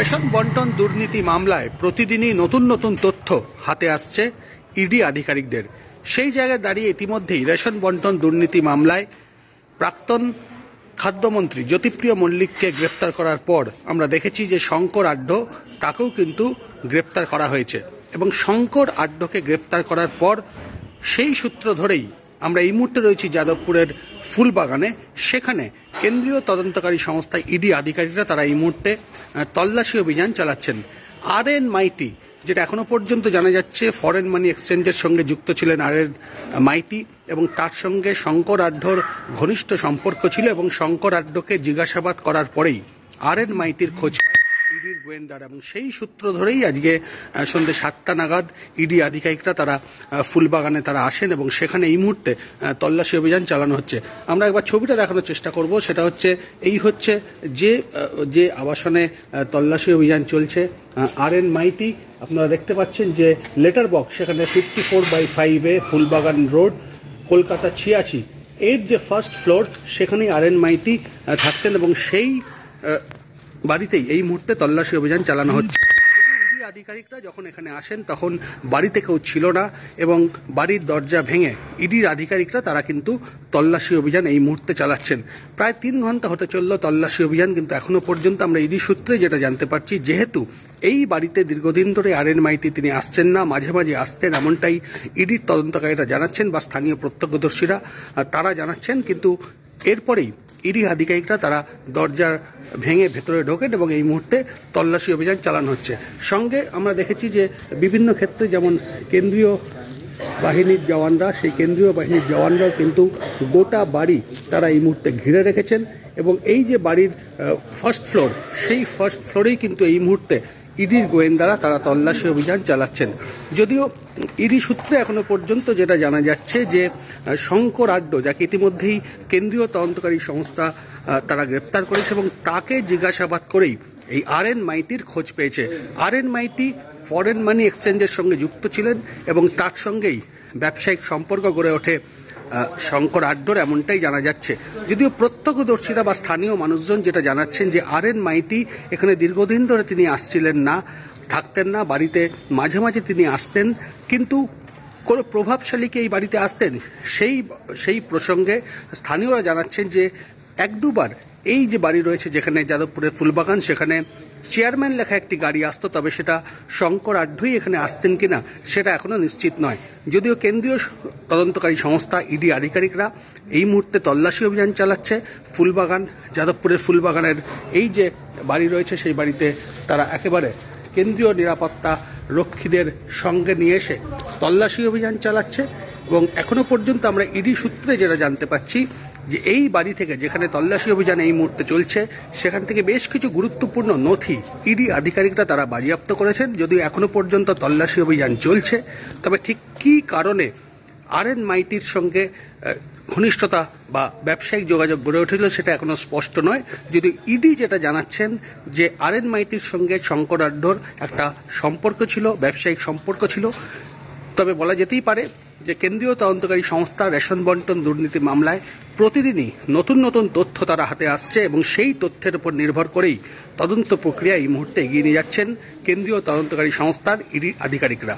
Ration বন্টন দুর্নীতি মামলায় প্রতিদিনই নতুন নতুন তথ্য হাতে আসছে ইডি আধিকারিকদের। সেই জায়গায় দাঁড়িয়ে ইতিমধ্যেই রেশন বন্টন দুর্নীতি মামলায় প্রাক্তন খাদ্যমন্ত্রী জ্যোতিপ্রিয় মল্লিককে গ্রেপ্তার করার পর আমরা দেখেছি যে শঙ্কর আড্ড তাকেও কিন্তু গ্রেপ্তার করা হয়েছে এবং শঙ্কর আড্ডকে গ্রেপ্তার করার পর সেই সূত্র ধরেই আমরা এই মুহূর্তে রয়েছি যাদবপুরের ফুলবাগানে। সেখানে কেন্দ্রীয় তদন্তকারী সংস্থা ইডি আধিকারিকরা তারা এই মুহূর্তে তল্লাশি অভিযান চালাচ্ছেন। আর.এন. মাইতি, যেটা এখনো পর্যন্ত জানা যাচ্ছে ফরেন মানি এক্সচেঞ্জের সঙ্গে যুক্ত ছিলেন আর.এন. মাইতি এবং তার সঙ্গে শঙ্কর আড্ডর ঘনিষ্ঠ সম্পর্ক ছিল এবং শঙ্কর আড্ডকে জিজ্ঞাসাবাদ করার পরেই আর.এন. মাইতির খোঁজ ইডির গোয়েন্দারা এবং সেই সূত্র ধরেই আজকে সন্ধ্যে 7টা নাগাদ ইডি আধিকারিকরা তারা ফুলবাগানে তারা আসেন এবং সেখানে এই মুহূর্তে তল্লাশি অভিযান চালানো হচ্ছে। আমরা একবার ছবিটা দেখানোর চেষ্টা করব। সেটা হচ্ছে যে আবাসনে তল্লাশি অভিযান চলছে। আর.এন. মাইতি আপনারা দেখতে পাচ্ছেন যে লেটার বক্স সেখানে 54/5 ফুলবাগান রোড, কলকাতা 86 এর যে ফার্স্ট ফ্লোর সেখানেই আর.এন. মাইতি থাকতেন এবং সেই বাড়িতেই এই মুহূর্তে তল্লাশি অভিযান চালানো হচ্ছে। ইডি আধিকারিকরা যখন এখানে আসেন তখন বাড়িতে কেউ ছিল না এবং বাড়ির দরজা ভেঙে ইডির আধিকারিকরা তারা কিন্তু তল্লাশি অভিযান এই মুহূর্তে চালাচ্ছেন। প্রায় 3 ঘন্টা হতে চলল তল্লাশি অভিযান, কিন্তু এখনো পর্যন্ত আমরা ইডি সূত্রে যেটা জানতে পারছি, যেহেতু এই বাড়িতে দীর্ঘদিন ধরে আর.এন. মাইতি তিনি আসছেন না, মাঝে মাঝে আসতেন, এমনটাই ইডির তদন্তকারীরা জানাচ্ছেন বা স্থানীয় প্রত্যক্ষদর্শীরা তারা জানাচ্ছেন। কিন্তু এরপরেই ইডি আধিকারিকরা তারা দরজা ভেঙে ভেতরে ঢোকেন এবং এই মুহূর্তে তল্লাশি অভিযান চালানো হচ্ছে। সঙ্গে আমরা দেখেছি যে বিভিন্ন ক্ষেত্রে যেমন কেন্দ্রীয় বাহিনীর জওয়ানরা, সেই কেন্দ্রীয় বাহিনীর জওয়ানরাও কিন্তু গোটা বাড়ি তারা এই মুহূর্তে ঘিরে রেখেছেন এবং এই যে বাড়ির ফার্স্ট ফ্লোর, সেই ফার্স্ট ফ্লোরেই কিন্তু এই মুহূর্তে ইডির গোয়েন্দারা তারা তল্লাশি অভিযান চালাচ্ছেন। যদিও ইডি সূত্রে এখনো পর্যন্ত যেটা জানা যাচ্ছে যে শঙ্কর আড্ড, যাকে ইতিমধ্যেই কেন্দ্রীয় তদন্তকারী সংস্থা তারা গ্রেপ্তার করেছে এবং তাকে জিজ্ঞাসাবাদ করেই এই আর.এন. মাইতির খোঁজ পেয়েছে। আর.এন. মাইতি ফরেন মানি এক্সচেঞ্জের সঙ্গে যুক্ত ছিলেন এবং তার সঙ্গেই ব্যবসায়িক সম্পর্ক গড়ে ওঠে শঙ্কর আড্ডর, এমনটাই জানা যাচ্ছে। যদিও প্রত্যক্ষদর্শীরা বা স্থানীয় মানুষজন যেটা জানাচ্ছেন যে আর.এন. মাইতি এখানে দীর্ঘদিন ধরে তিনি আসছিলেন না, থাকতেন না, বাড়িতে মাঝে মাঝে তিনি আসতেন, কিন্তু কোনো প্রভাবশালীকে এই বাড়িতে আসতেন সেই প্রসঙ্গে স্থানীয়রা জানাচ্ছেন যে 1-2 বার এই যে বাড়ি রয়েছে যেখানে যাদবপুরের ফুলবাগান, সেখানে চেয়ারম্যান লেখা একটি গাড়ি আসতো, তবে সেটা শঙ্কর আড্ডই এখানে আসতেন কিনা সেটা এখনো নিশ্চিত নয়। যদিও কেন্দ্রীয় তদন্তকারী সংস্থা ইডি আধিকারিকরা এই মুহূর্তে তল্লাশি অভিযান চালাচ্ছে ফুলবাগান, যাদবপুরের ফুলবাগানের এই যে বাড়ি রয়েছে সেই বাড়িতে তারা একেবারে কেন্দ্রীয় নিরাপত্তা রক্ষীদের সঙ্গে নিয়ে এসে তল্লাশি অভিযান চালাচ্ছে এবং এখনো পর্যন্ত আমরা ইডি সূত্রে যেটা জানতে পাচ্ছি যে এই বাড়ি থেকে, যেখানে তল্লাশি অভিযান এই মুহূর্তে চলছে, সেখান থেকে বেশ কিছু গুরুত্বপূর্ণ নথি ইডি আধিকারিকরা তারা বাজেয়াপ্ত করেছেন। যদিও এখনো পর্যন্ত তল্লাশি অভিযান চলছে, তবে ঠিক কী কারণে আর.এন. মাইতির সঙ্গে ঘনিষ্ঠতা বা ব্যবসায়িক যোগাযোগ গড়ে উঠেছিল সেটা এখনো স্পষ্ট নয়। যদিও ইডি যেটা জানাচ্ছেন যে আর.এন. মাইতির সঙ্গে শঙ্কর আড্ডর একটা সম্পর্ক ছিল, ব্যবসায়িক সম্পর্ক ছিল। তবে বলা যেতেই পারে যে কেন্দ্রীয় তদন্তকারী সংস্থা রেশন বন্টন দুর্নীতি মামলায় প্রতিদিনই নতুন নতুন তথ্য তারা হাতে আসছে এবং সেই তথ্যের উপর নির্ভর করেই তদন্ত প্রক্রিয়া এই মুহূর্তে এগিয়ে নিয়ে যাচ্ছেন কেন্দ্রীয় তদন্তকারী সংস্থার ইডি আধিকারিকরা।